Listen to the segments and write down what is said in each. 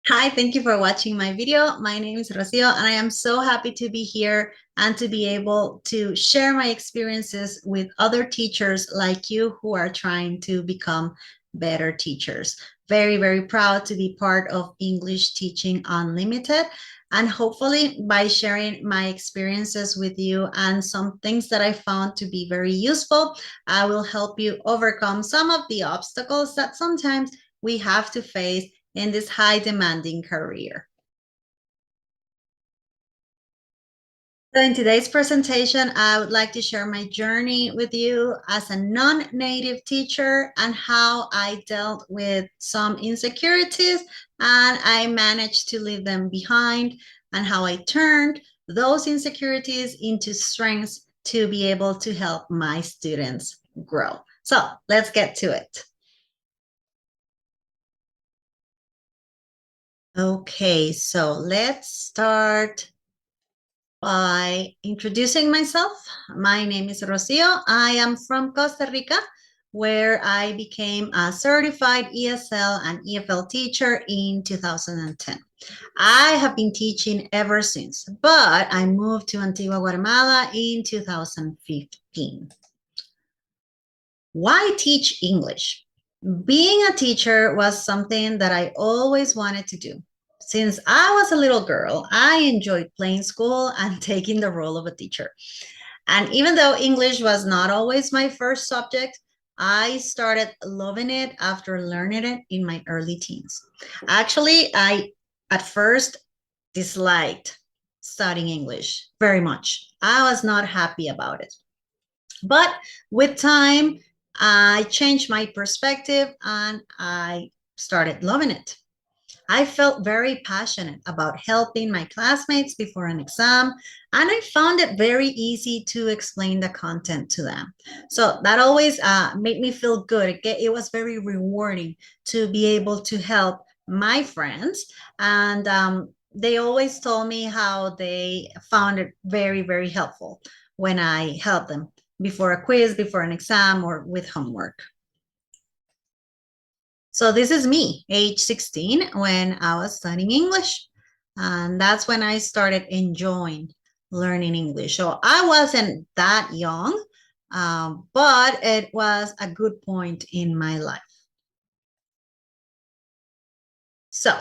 Hi, thank you for watching my video. My name is Rocio, and I am so happy to be here and to be able to share my experiences with other teachers like you who are trying to become better teachers. Very, very proud to be part of English Teaching Unlimited. And hopefully, by sharing my experiences with you and some things that I found to be very useful, I will help you overcome some of the obstacles that sometimes we have to face in this high demanding career. So in today's presentation, I would like to share my journey with you as a non-native teacher and how I dealt with some insecurities and I managed to leave them behind, and how I turned those insecurities into strengths to be able to help my students grow. So let's get to it. Okay, so let's start by introducing myself. My name is Rocio. I am from Costa Rica, where I became a certified ESL and EFL teacher in 2010. I have been teaching ever since, but I moved to Antigua, Guatemala in 2015. Why teach English? Being a teacher was something that I always wanted to do. Since I was a little girl, I enjoyed playing school and taking the role of a teacher. And even though English was not always my first subject, I started loving it after learning it in my early teens. Actually, I at first disliked studying English very much. I was not happy about it. But with time, I changed my perspective and I started loving it. I felt very passionate about helping my classmates before an exam, and I found it very easy to explain the content to them. So that always made me feel good. It was very rewarding to be able to help my friends, and they always told me how they found it very, very helpful when I helped them before a quiz, before an exam, or with homework. So this is me, age 16, when I was studying English. And that's when I started enjoying learning English. So I wasn't that young, but it was a good point in my life. So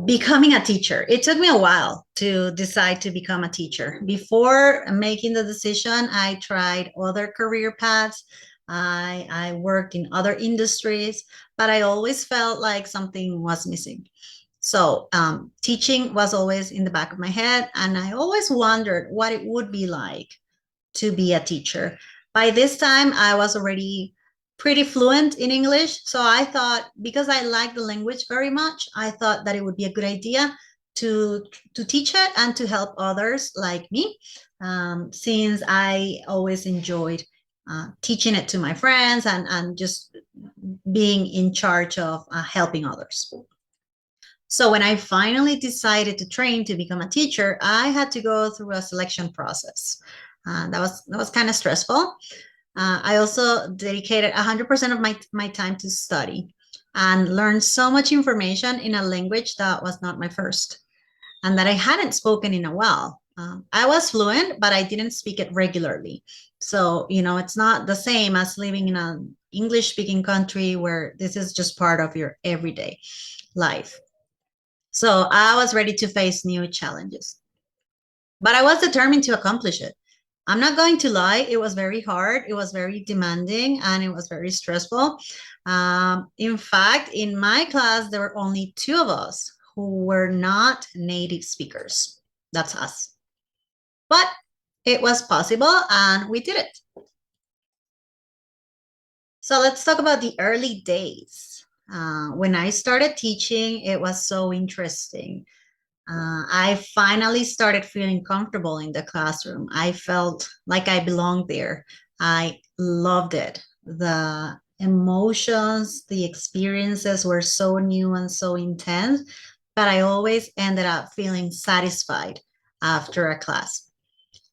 becoming a teacher, it took me a while to decide to become a teacher. Before making the decision, I tried other career paths. I worked in other industries, but I always felt like something was missing. So teaching was always in the back of my head, and I always wondered what it would be like to be a teacher. By this time, I was already pretty fluent in English. So I thought, because I like the language very much, I thought that it would be a good idea to teach it and to help others like me, since I always enjoyed teaching it to my friends and just being in charge of helping others. So when I finally decided to train to become a teacher, I had to go through a selection process. That was kind of stressful. I also dedicated 100% of my time to study and learned so much information in a language that was not my first and that I hadn't spoken in a while. I was fluent, but I didn't speak it regularly. So, it's not the same as living in an English speaking country where this is just part of your everyday life. So I was ready to face new challenges, but I was determined to accomplish it. I'm not going to lie, it was very hard, it was very demanding, and it was very stressful. In fact, in my class, there were only two of us who were not native speakers. That's us. But it was possible, and we did it. So let's talk about the early days. When I started teaching, it was so interesting. I finally started feeling comfortable in the classroom. I felt like I belonged there. I loved it. The emotions, the experiences were so new and so intense, but I always ended up feeling satisfied after a class.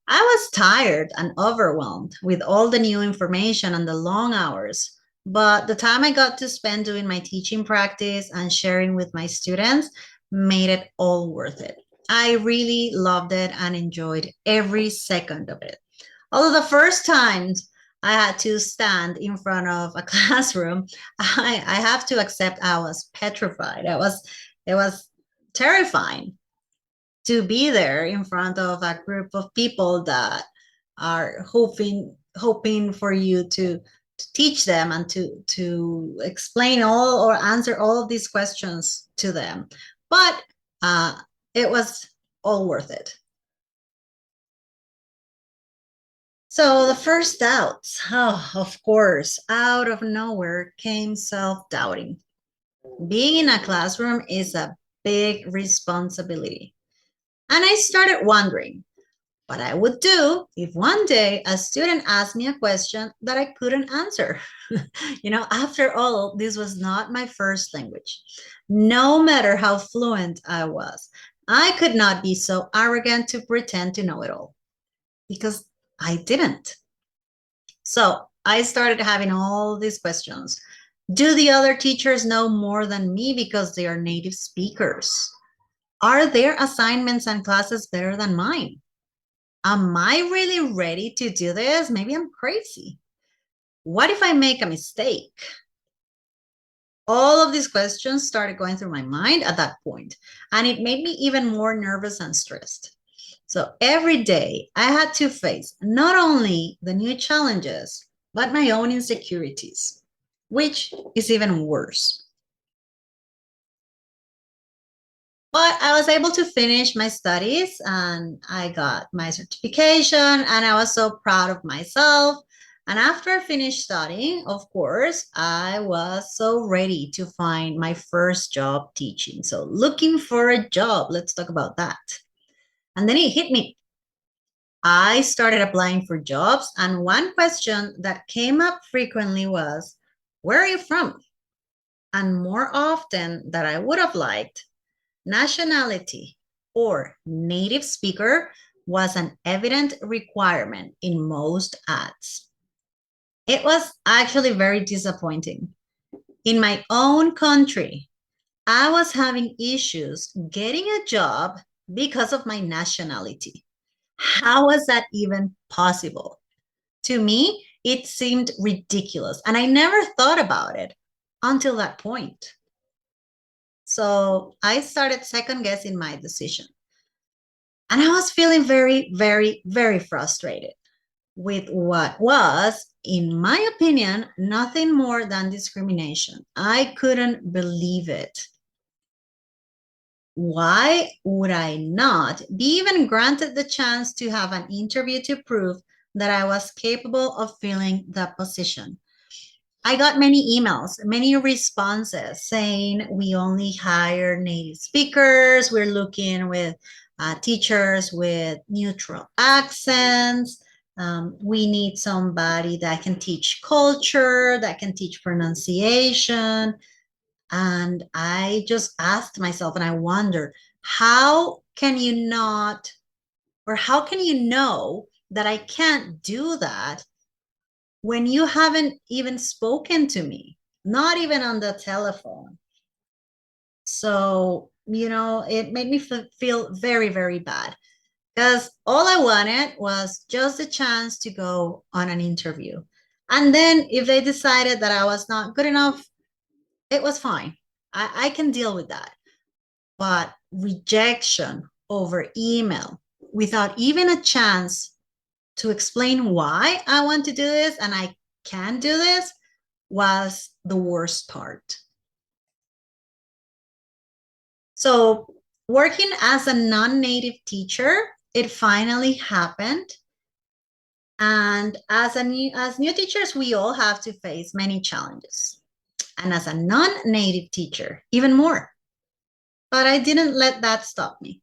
I was tired and overwhelmed with all the new information and the long hours. But the time I got to spend doing my teaching practice and sharing with my students made it all worth it. I really loved it and enjoyed every second of it. Although the first times I had to stand in front of a classroom, I have to accept I was petrified. It was terrifying to be there in front of a group of people that are hoping for you to teach them and to explain all or answer all of these questions to them. But it was all worth it. So the first doubts, oh, of course, out of nowhere came self-doubting. Being in a classroom is a big responsibility. And I started wondering what I would do if one day a student asked me a question that I couldn't answer. After all, this was not my first language. No matter how fluent I was, I could not be so arrogant to pretend to know it all because I didn't. So I started having all these questions. Do the other teachers know more than me because they are native speakers? Are their assignments and classes better than mine? Am I really ready to do this? Maybe I'm crazy. What if I make a mistake? All of these questions started going through my mind at that point, and it made me even more nervous and stressed. So every day I had to face not only the new challenges, but my own insecurities, which is even worse. But I was able to finish my studies and I got my certification and I was so proud of myself. And after I finished studying, of course, I was so ready to find my first job teaching. So looking for a job, let's talk about that. And then it hit me. I started applying for jobs, and one question that came up frequently was, where are you from? And more often than I would have liked, nationality or native speaker was an evident requirement in most ads. It was actually very disappointing. In my own country, I was having issues getting a job because of my nationality. How was that even possible? To me, it seemed ridiculous, and I never thought about it until that point. So I started second guessing my decision. And I was feeling very, very, very frustrated with what was, in my opinion, nothing more than discrimination. I couldn't believe it. Why would I not be even granted the chance to have an interview to prove that I was capable of filling the position? I got many emails, many responses saying we only hire native speakers. We're looking with teachers with neutral accents. We need somebody that can teach culture, that can teach pronunciation. And I just asked myself and I wonder, how can you not, or how can you know that I can't do that when you haven't even spoken to me, not even on the telephone? So, it made me feel very, very bad because all I wanted was just a chance to go on an interview. And then if they decided that I was not good enough, it was fine. I can deal with that. But rejection over email without even a chance to explain why I want to do this and I can do this was the worst part. So, working as a non-native teacher, it finally happened. And as new teachers, we all have to face many challenges. And as a non-native teacher, even more. But I didn't let that stop me.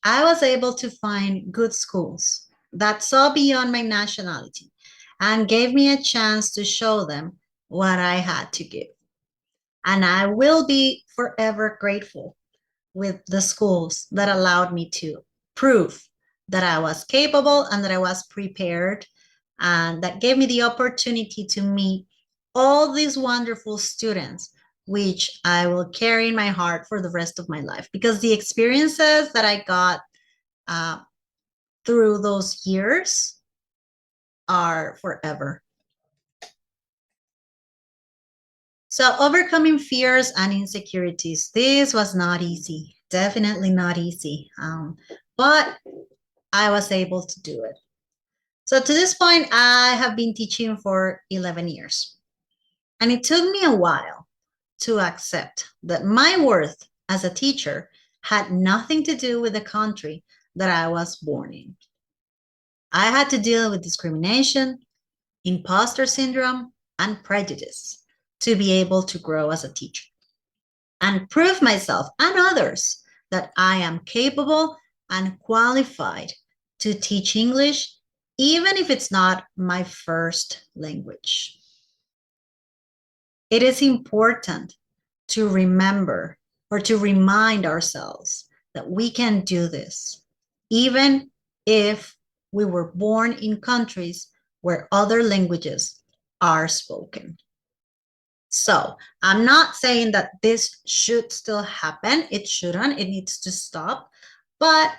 I was able to find good schools that saw beyond my nationality and gave me a chance to show them what I had to give. And I will be forever grateful with the schools that allowed me to prove that I was capable and that I was prepared, and that gave me the opportunity to meet all these wonderful students which I will carry in my heart for the rest of my life, because the experiences that I got uh, through those years are forever. So overcoming fears and insecurities. This was not easy, definitely not easy, but I was able to do it. So to this point, I have been teaching for 11 years. And it took me a while to accept that my worth as a teacher had nothing to do with the country that I was born in. I had to deal with discrimination, impostor syndrome, and prejudice to be able to grow as a teacher and prove myself and others that I am capable and qualified to teach English, even if it's not my first language. It is important to remember or to remind ourselves that we can do this, even if we were born in countries where other languages are spoken. So I'm not saying that this should still happen. It shouldn't. It needs to stop. But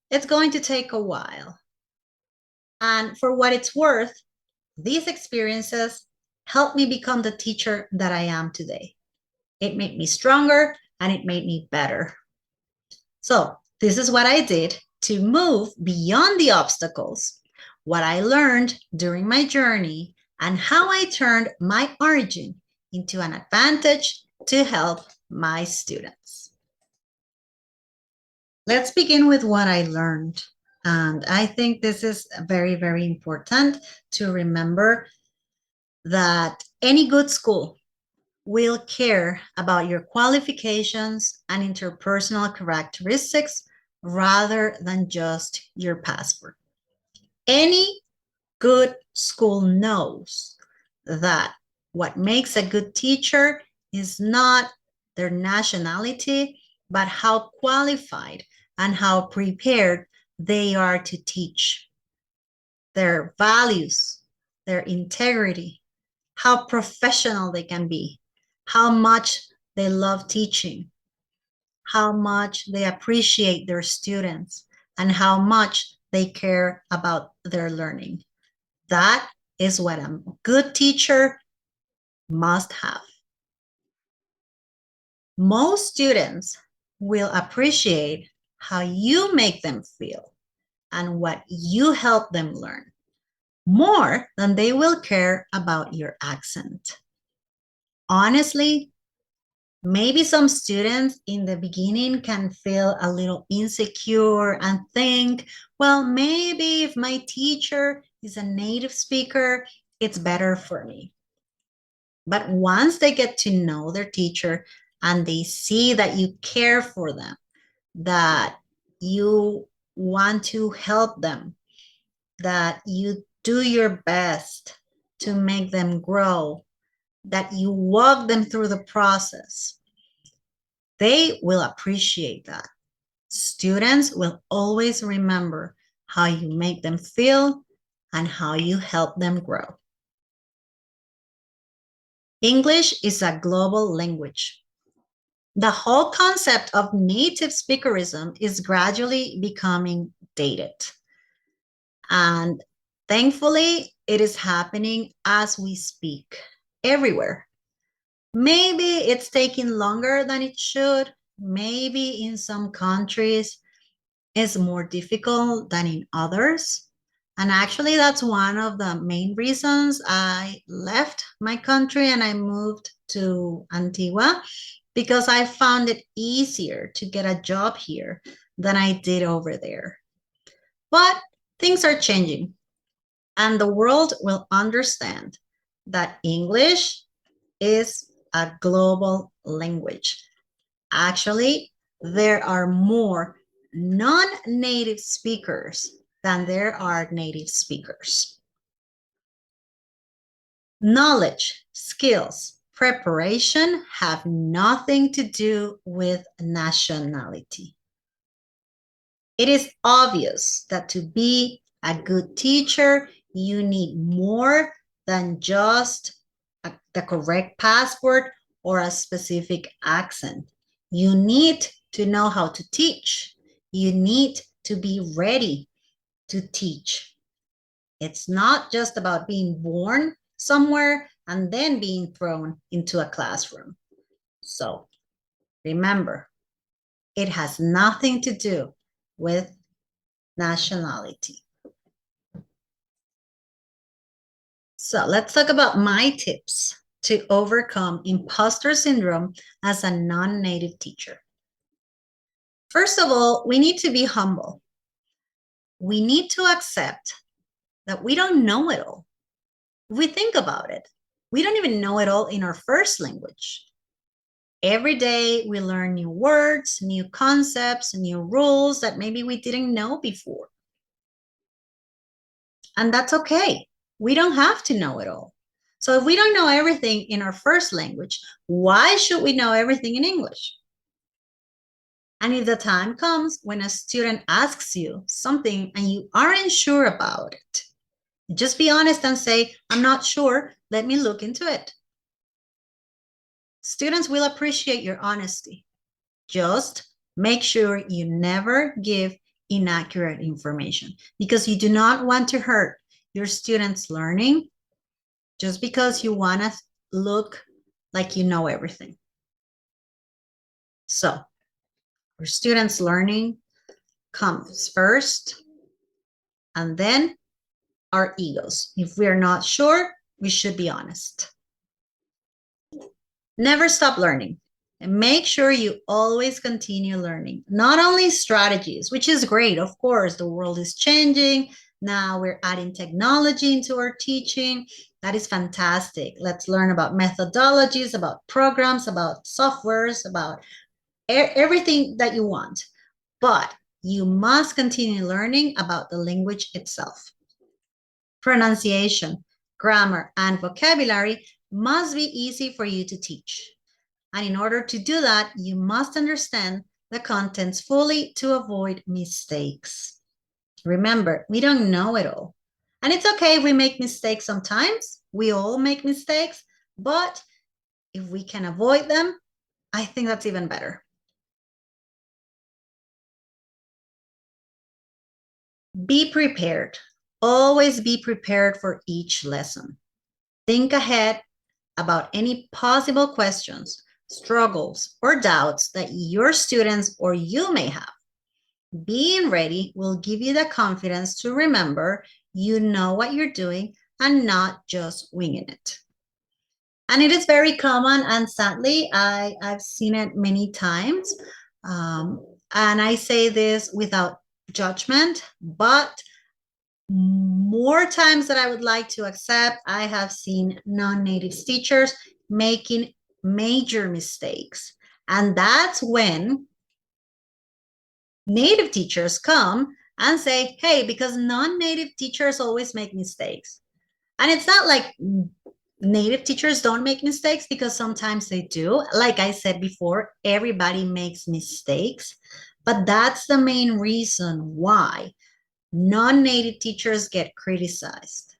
it's going to take a while. And for what it's worth, these experiences helped me become the teacher that I am today. It made me stronger and it made me better. So this is what I did to move beyond the obstacles, what I learned during my journey, and how I turned my origin into an advantage to help my students. Let's begin with what I learned. And I think this is very, very important to remember that any good school will care about your qualifications and interpersonal characteristics rather than just your passport. Any good school knows that what makes a good teacher is not their nationality, but how qualified and how prepared they are to teach. Their values, their integrity, how professional they can be, how much they love teaching, how much they appreciate their students, and how much they care about their learning. That is what a good teacher must have. Most students will appreciate how you make them feel and what you help them learn more than they will care about your accent. Honestly, maybe some students in the beginning can feel a little insecure and think, well, maybe if my teacher is a native speaker, it's better for me. But once they get to know their teacher and they see that you care for them, that you want to help them, that you do your best to make them grow, that you walk them through the process, they will appreciate that. Students will always remember how you make them feel and how you help them grow. English is a global language. The whole concept of native speakerism is gradually becoming dated. And thankfully, it is happening as we speak everywhere. Maybe it's taking longer than it should. Maybe in some countries it's more difficult than in others. And actually, that's one of the main reasons I left my country and I moved to Antigua, because I found it easier to get a job here than I did over there. But things are changing, and the world will understand that English is a global language. Actually, there are more non-native speakers than there are native speakers. Knowledge, skills, preparation have nothing to do with nationality. It is obvious that to be a good teacher, you need more than just the correct passport or a specific accent. You need to know how to teach. You need to be ready to teach. It's not just about being born somewhere and then being thrown into a classroom. So remember, it has nothing to do with nationality. So let's talk about my tips to overcome imposter syndrome as a non-native teacher. First of all, we need to be humble. We need to accept that we don't know it all. If we think about it, we don't even know it all in our first language. Every day we learn new words, new concepts, new rules that maybe we didn't know before. And that's okay. We don't have to know it all. So if we don't know everything in our first language, why should we know everything in English? And if the time comes when a student asks you something and you aren't sure about it, just be honest and say, I'm not sure, let me look into it. Students will appreciate your honesty. Just make sure you never give inaccurate information because you do not want to hurt your students' learning just because you want to look like you know everything. So, our students' learning comes first, and then our egos. If we're not sure, we should be honest. Never stop learning. And make sure you always continue learning. Not only strategies, which is great, of course, the world is changing. Now we're adding technology into our teaching. That is fantastic. Let's learn about methodologies, about programs, about softwares, about everything that you want. But you must continue learning about the language itself. Pronunciation, grammar, and vocabulary must be easy for you to teach. And in order to do that, you must understand the contents fully to avoid mistakes. Remember, we don't know it all. And it's okay if we make mistakes sometimes. We all make mistakes. But if we can avoid them, I think that's even better. Be prepared. Always be prepared for each lesson. Think ahead about any possible questions, struggles, or doubts that your students or you may have. Being ready will give you the confidence to remember you know what you're doing and not just winging it. And it is very common, and sadly, I've seen it many times. And I say this without judgment, but more times than I would like to accept, I have seen non-native teachers making major mistakes. And that's when native teachers come and say, hey, because non-native teachers always make mistakes. And it's not like native teachers don't make mistakes, because sometimes they do. Like I said before, everybody makes mistakes. But that's the main reason why non-native teachers get criticized,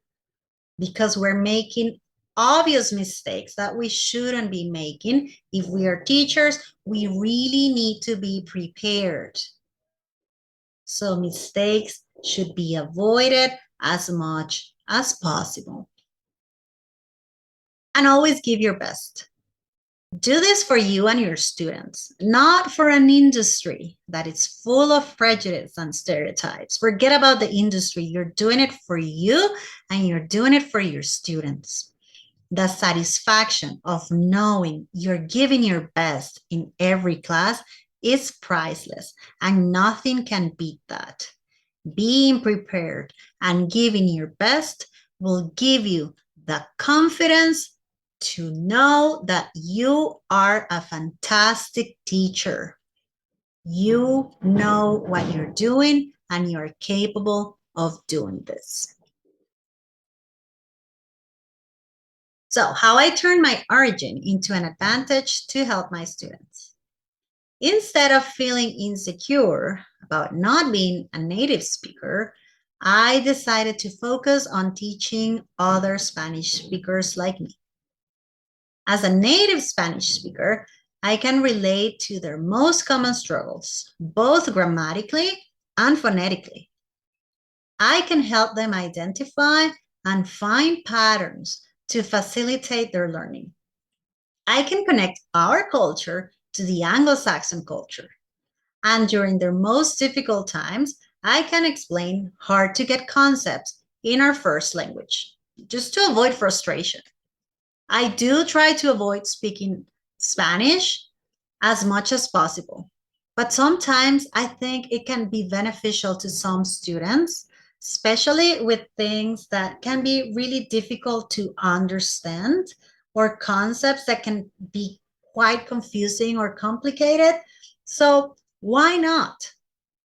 because we're making obvious mistakes that we shouldn't be making. If we are teachers, we really need to be prepared. So mistakes should be avoided as much as possible. And always give your best. Do this for you and your students, not for an industry that is full of prejudice and stereotypes. Forget about the industry. You're doing it for you and you're doing it for your students. The satisfaction of knowing you're giving your best in every class is priceless, and nothing can beat that. Being prepared and giving your best will give you the confidence to know that you are a fantastic teacher. You know what you're doing and you're capable of doing this. So, how I turn my origin into an advantage to help my students. Instead of feeling insecure about not being a native speaker, I decided to focus on teaching other Spanish speakers like me. As a native Spanish speaker, I can relate to their most common struggles, both grammatically and phonetically. I can help them identify and find patterns to facilitate their learning. I can connect our culture to the Anglo-Saxon culture. And during their most difficult times, I can explain hard to get concepts in our first language, just to avoid frustration. I do try to avoid speaking Spanish as much as possible, but sometimes I think it can be beneficial to some students, especially with things that can be really difficult to understand or concepts that can be quite confusing or complicated. So why not?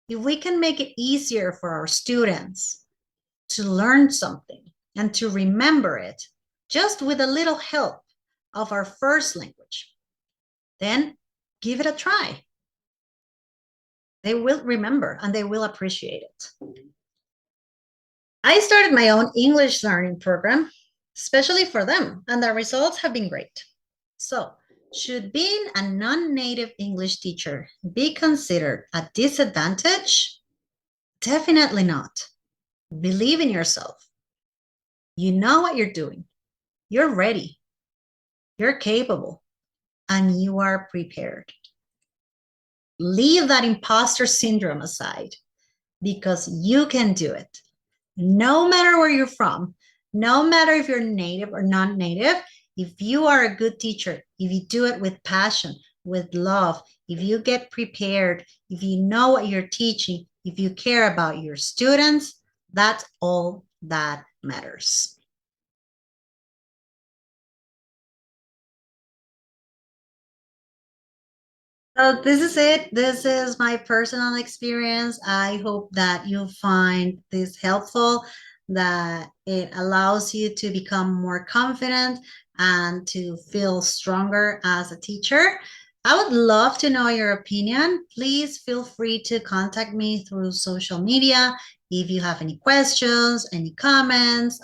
If we can make it easier for our students to learn something and to remember it just with a little help of our first language, then give it a try. They will remember and they will appreciate it. I started my own English learning program, especially for them, and the results have been great. So, should being a non-native English teacher be considered a disadvantage? Definitely not. Believe in yourself. You know what you're doing. You're ready. You're capable. And you are prepared. Leave that imposter syndrome aside because you can do it. No matter where you're from, no matter if you're native or non-native, if you are a good teacher, if you do it with passion, with love, if you get prepared, if you know what you're teaching, if you care about your students, that's all that matters. So this is it. This is my personal experience. I hope that you find this helpful, that it allows you to become more confident and to feel stronger as a teacher. I would love to know your opinion. Please feel free to contact me through social media. If you have any questions, any comments,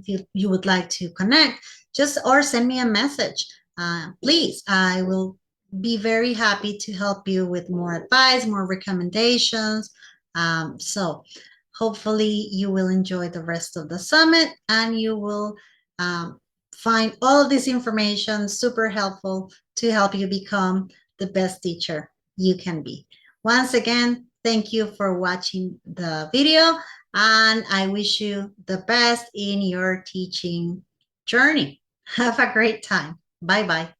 if you would like to connect, just or send me a message. Please, I will be very happy to help you with more advice, more recommendations. So hopefully you will enjoy the rest of the summit and you will find all of this information super helpful to help you become the best teacher you can be. Once again, thank you for watching the video and I wish you the best in your teaching journey. Have a great time. Bye-bye.